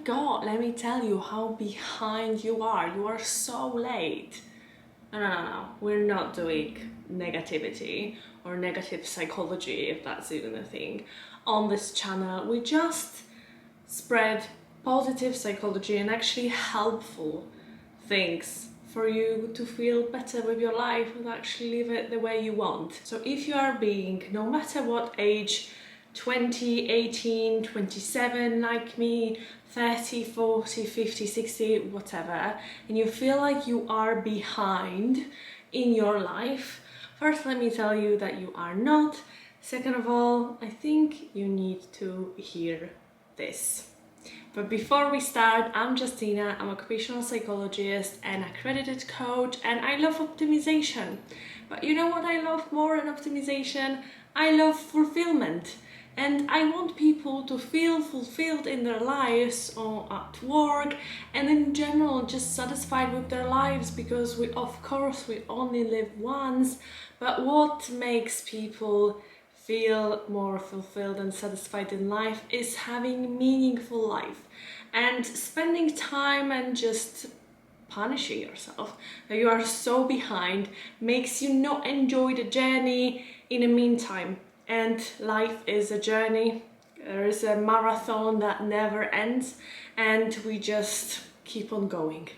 God, let me tell you how behind you are. You are so late. No. We're not doing negativity or negative psychology, if that's even a thing, on this channel. We just spread positive psychology and actually helpful things for you to feel better with your life and actually live it the way you want. So if you are being, no matter what age, 20, 18, 27 like me, 30, 40, 50, 60, whatever, and you feel like you are behind in your life, first let me tell you that you are not. Second of all, I think you need to hear this. But before we start, I'm Justyna, I'm an occupational psychologist and accredited coach, and I love optimization. But you know what I love more than optimization? I love fulfillment. And I want people to feel fulfilled in their lives or at work and in general just satisfied with their lives, because of course we only live once. But what makes people feel more fulfilled and satisfied in life is having meaningful life and spending time and just punishing yourself that you are so behind makes you not enjoy the journey in the meantime. And life is a journey. There is a marathon that never ends, and we just keep on going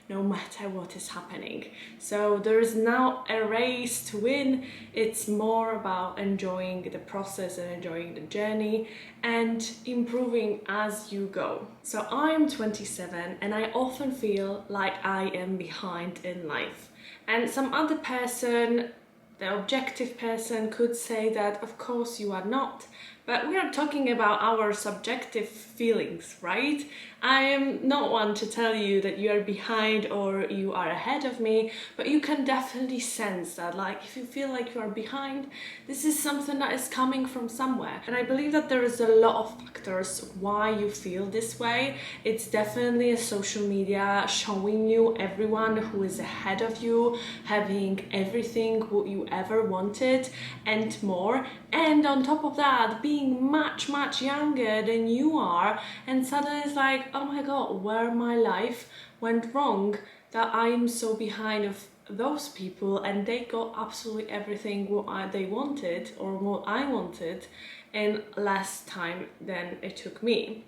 no matter what is happening. So there is now a race to win. It's more about enjoying the process and enjoying the journey and improving as you go. So I'm 27 and I often feel like I am behind in life. And some other person, the objective person, could say that of course you are not. But we are talking about our subjective feelings, right? I am not one to tell you that you are behind or you are ahead of me, but you can definitely sense that, like, if you feel like you are behind, this is something that is coming from somewhere. And I believe that there is a lot of factors why you feel this way. It's definitely a social media showing you everyone who is ahead of you, having everything what you ever wanted and more. And on top of that, being much younger than you are, and suddenly it's like, oh my God, where my life went wrong, that I am so behind of those people and they got absolutely everything what they wanted or what I wanted in less time than it took me.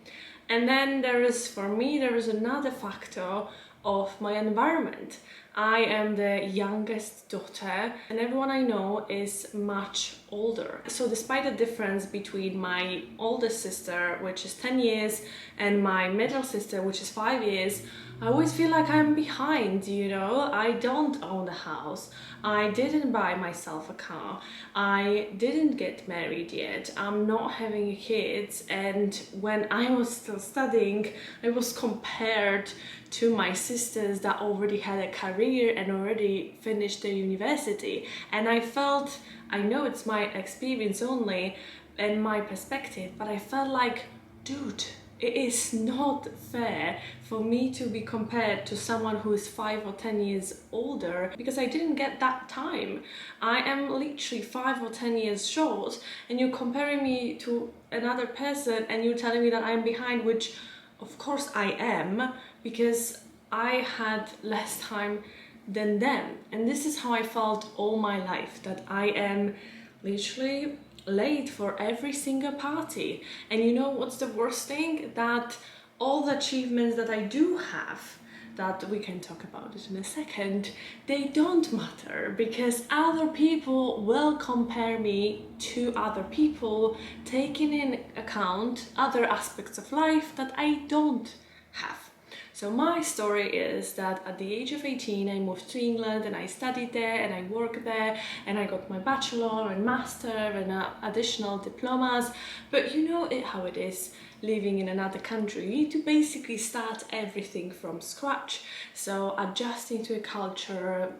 And then there is another factor of my environment. I am the youngest daughter and everyone I know is much older. So despite the difference between my oldest sister, which is 10 years, and my middle sister, which is 5 years, I always feel like I'm behind, you know? I don't own a house. I didn't buy myself a car. I didn't get married yet. I'm not having kids. And when I was still studying, I was compared to my sisters that already had a career and already finished their university. And I felt, I know it's my experience only and my perspective, but I felt like, dude, it is not fair for me to be compared to someone who is 5 or 10 years older, because I didn't get that time. I am literally 5 or 10 years short, and you're comparing me to another person and you're telling me that I'm behind, which of course I am, because I had less time than them. And this is how I felt all my life, that I am literally late for every single party. And you know what's the worst thing? That all the achievements that I do have, that we can talk about it in a second, they don't matter, because other people will compare me to other people, taking in account other aspects of life that I don't have. So my story is that at the age of 18, I moved to England and I studied there and I worked there and I got my bachelor and master and additional diplomas. But you know how it is living in another country. You need to basically start everything from scratch. So adjusting to a culture,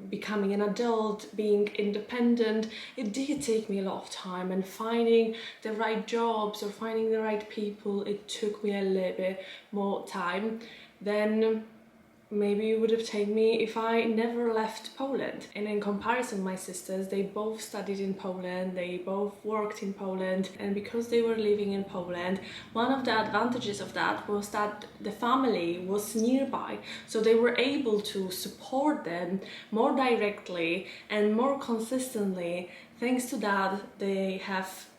becoming an adult, being independent, it did take me a lot of time, and finding the right jobs or finding the right people, it took me a little bit more time than maybe you would have taken me if I never left Poland. And in comparison, my sisters, they both studied in Poland, they both worked in Poland, and because they were living in Poland, one of the advantages of that was that the family was nearby, so they were able to support them more directly and more consistently. Thanks to that,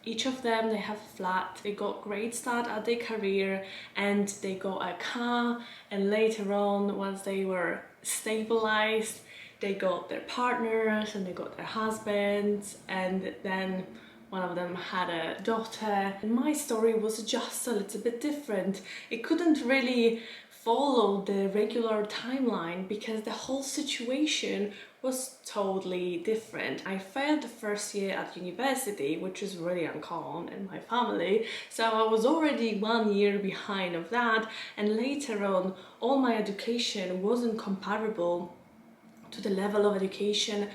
each of them, they have a flat, they got great start at their career, and they got a car, and later on, once they were stabilized, they got their partners and they got their husbands, and then one of them had a daughter. And my story was just a little bit different. It couldn't really follow the regular timeline because the whole situation was totally different. I failed the first year at university, which is really uncommon in my family, so I was already 1 year behind of that, and later on all my education wasn't comparable to the level of education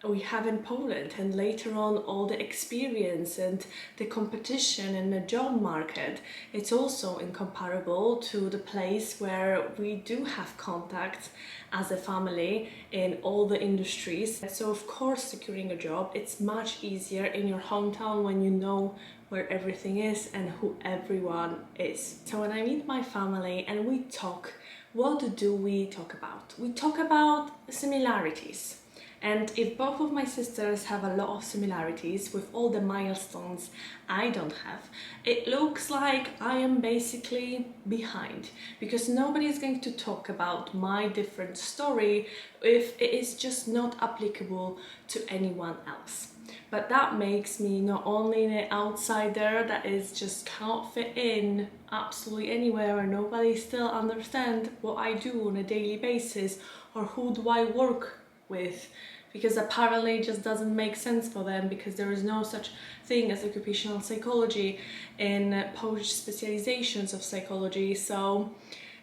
we have in Poland, and later on all the experience and the competition in the job market, it's also incomparable to the place where we do have contacts as a family in all the industries. So of course securing a job, it's much easier in your hometown when you know where everything is and who everyone is. So when I meet my family and we talk, what do we talk about? We talk about similarities. And if both of my sisters have a lot of similarities with all the milestones I don't have, it looks like I am basically behind, because nobody is going to talk about my different story if it is just not applicable to anyone else. But that makes me not only an outsider that is just cannot fit in absolutely anywhere, and nobody still understands what I do on a daily basis or who do I work with, because apparently it just doesn't make sense for them, because there is no such thing as occupational psychology in Polish specializations of psychology, so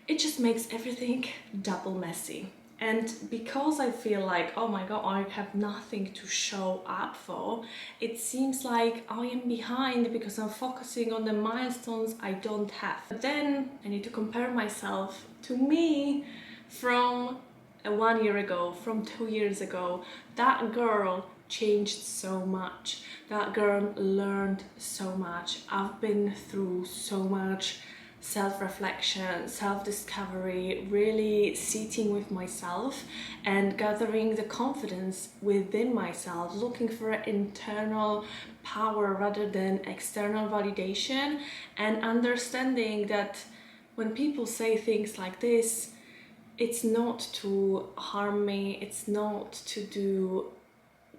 it just makes everything double messy. And because I feel like, oh my god, I have nothing to show up for, it seems like I am behind because I'm focusing on the milestones I don't have. But then I need to compare myself to me from 1 year ago, from 2 years ago. That girl changed so much. That girl learned so much. I've been through so much self-reflection, self-discovery, really sitting with myself and gathering the confidence within myself, looking for an internal power rather than external validation, and understanding that when people say things like this, it's not to harm me, it's not to do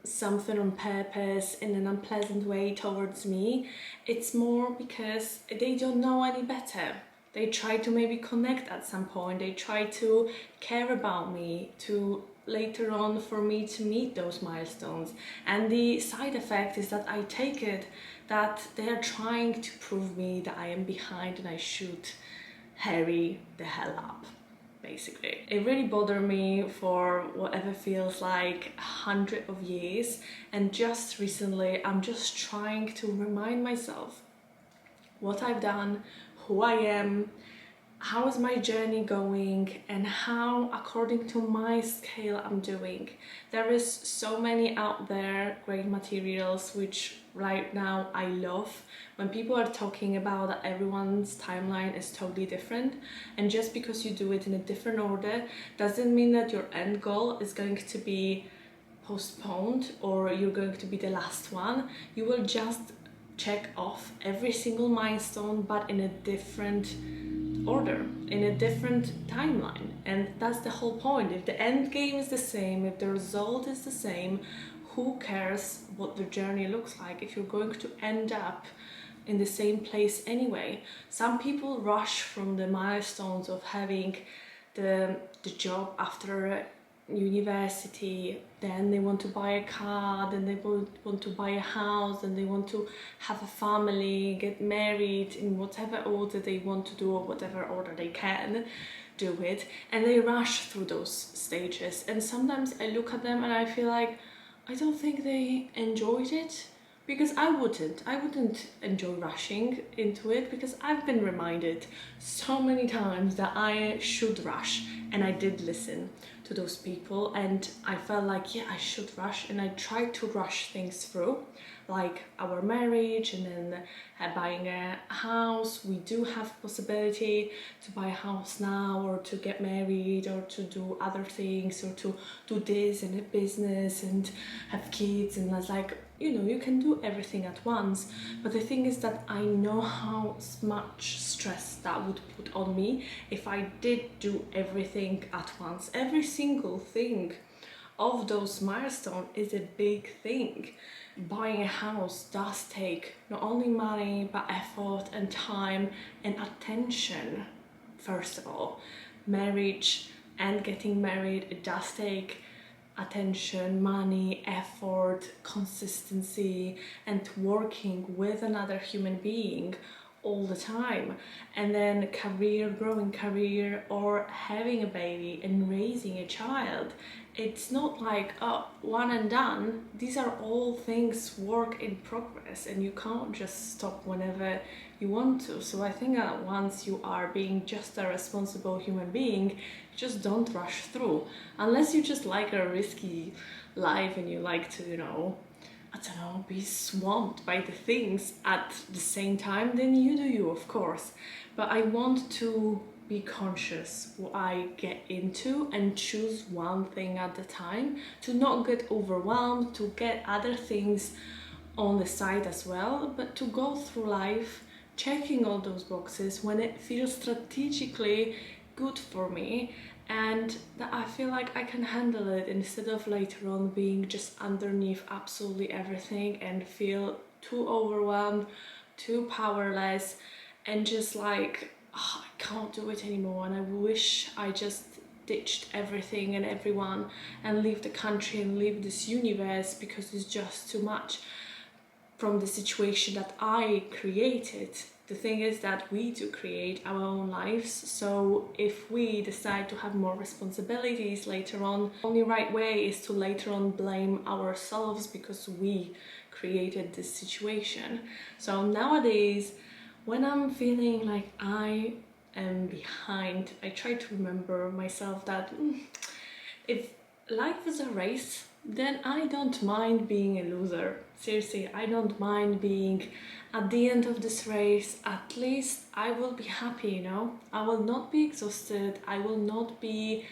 something on purpose in an unpleasant way towards me. It's more because they don't know any better. They try to maybe connect at some point, they try to care about me, to later on for me to meet those milestones. And the side effect is that I take it that they are trying to prove me that I am behind and I should hurry the hell up. Basically, it really bothered me for whatever feels like 100 of years, and just recently I'm just trying to remind myself what I've done, who I am, how is my journey going, and how according to my scale I'm doing. There is so many out there, great materials, which right now I love. When people are talking about that everyone's timeline is totally different, and just because you do it in a different order doesn't mean that your end goal is going to be postponed or you're going to be the last one. You will just check off every single milestone, but in a different order, in a different timeline. And that's the whole point. If the end game is the same, if the result is the same, who cares what the journey looks like if you're going to end up in the same place anyway? Some people rush from the milestones of having the job after university, then they want to buy a car, then they want to buy a house, and they want to have a family, get married in whatever order they want to do or whatever order they can do it, and they rush through those stages. And sometimes I look at them and I feel like I don't think they enjoyed it, because I wouldn't enjoy rushing into it, because I've been reminded so many times that I should rush And I did listen to those people, and I felt like, yeah, I should rush, and I tried to rush things through, like our marriage, and then buying a house. We do have possibility to buy a house now, or to get married, or to do other things, or to do this and a business and have kids. And I was like, you know, you can do everything at once. But the thing is that I know how much stress that would put on me if I did do everything at once. Every single thing of those milestones is a big thing. Buying a house does take not only money, but effort and time and attention. First of all, marriage and getting married, it does take attention, money, effort, consistency, and working with another human being all the time. And then career, growing career, or having a baby and raising a child. It's not like, oh, one and done. These are all things work in progress, and you can't just stop whenever you want to. So I think that once you are being just a responsible human being, just don't rush through, unless you just like a risky life and you like to, you know, I don't know, be swamped by the things at the same time. Then you do you, of course. But I want to be conscious what I get into and choose one thing at a time, to not get overwhelmed, to get other things on the side as well, but to go through life checking all those boxes when it feels strategically good for me, and that I feel like I can handle it, instead of later on being just underneath absolutely everything and feel too overwhelmed, too powerless, and just like, oh, I can't do it anymore, and I wish I just ditched everything and everyone and leave the country and leave this universe because it's just too much from the situation that I created. The thing is that we do create our own lives, so if we decide to have more responsibilities later on, the only right way is to later on blame ourselves because we created this situation. So nowadays, when I'm feeling like I am behind, I try to remember myself that if life is a race, then I don't mind being a loser. Seriously, I don't mind being at the end of this race. At least I will be happy, you know? I will not be exhausted. I will not be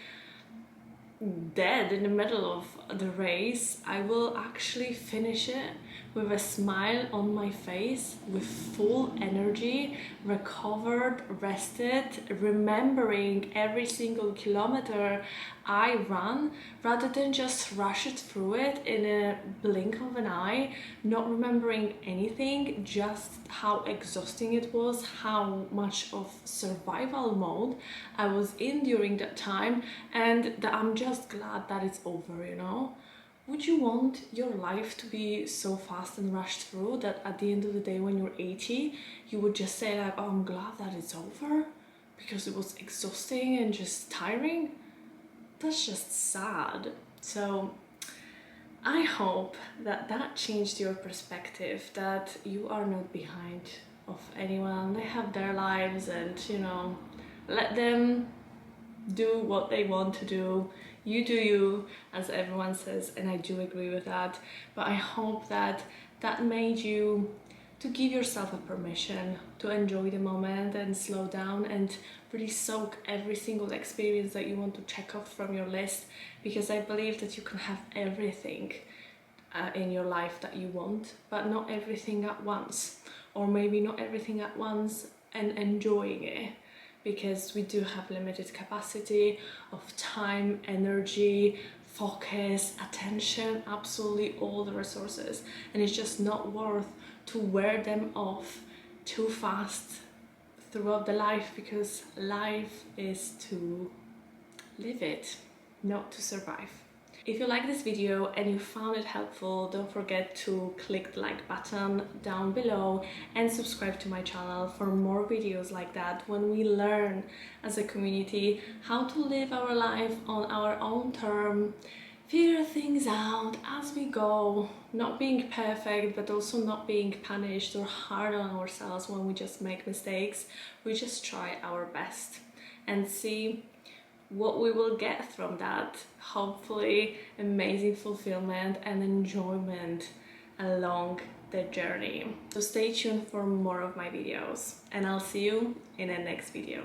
dead in the middle of the race. I will actually finish it with a smile on my face, with full energy, recovered, rested, remembering every single kilometer I run, rather than just rush it through it in a blink of an eye, not remembering anything, just how exhausting it was, how much of survival mode I was in during that time, and that I'm just glad that it's over, you know? Would you want your life to be so fast and rushed through that at the end of the day, when you're 80, you would just say like, oh, I'm glad that it's over because it was exhausting and just tiring? That's just sad. So I hope that that changed your perspective, that you are not behind of anyone. They have their lives, and, you know, let them do what they want to do. You do you, as everyone says, and I do agree with that. But I hope that that made you to give yourself a permission to enjoy the moment and slow down and really soak every single experience that you want to check off from your list, because I believe that you can have everything in your life that you want, but not everything at once, or maybe not everything at once and enjoying it, because we do have limited capacity of time, energy, focus, attention, absolutely all the resources, and it's just not worth to wear them off too fast throughout the life, because life is to live it, not to survive. If you like this video and you found it helpful, don't forget to click the like button down below and subscribe to my channel for more videos like that, when we learn as a community how to live our life on our own terms, figure things out as we go, not being perfect, but also not being punished or hard on ourselves when we just make mistakes. We just try our best and see what we will get from that. Hopefully amazing fulfillment and enjoyment along the journey. So stay tuned for more of my videos, and I'll see you in the next video.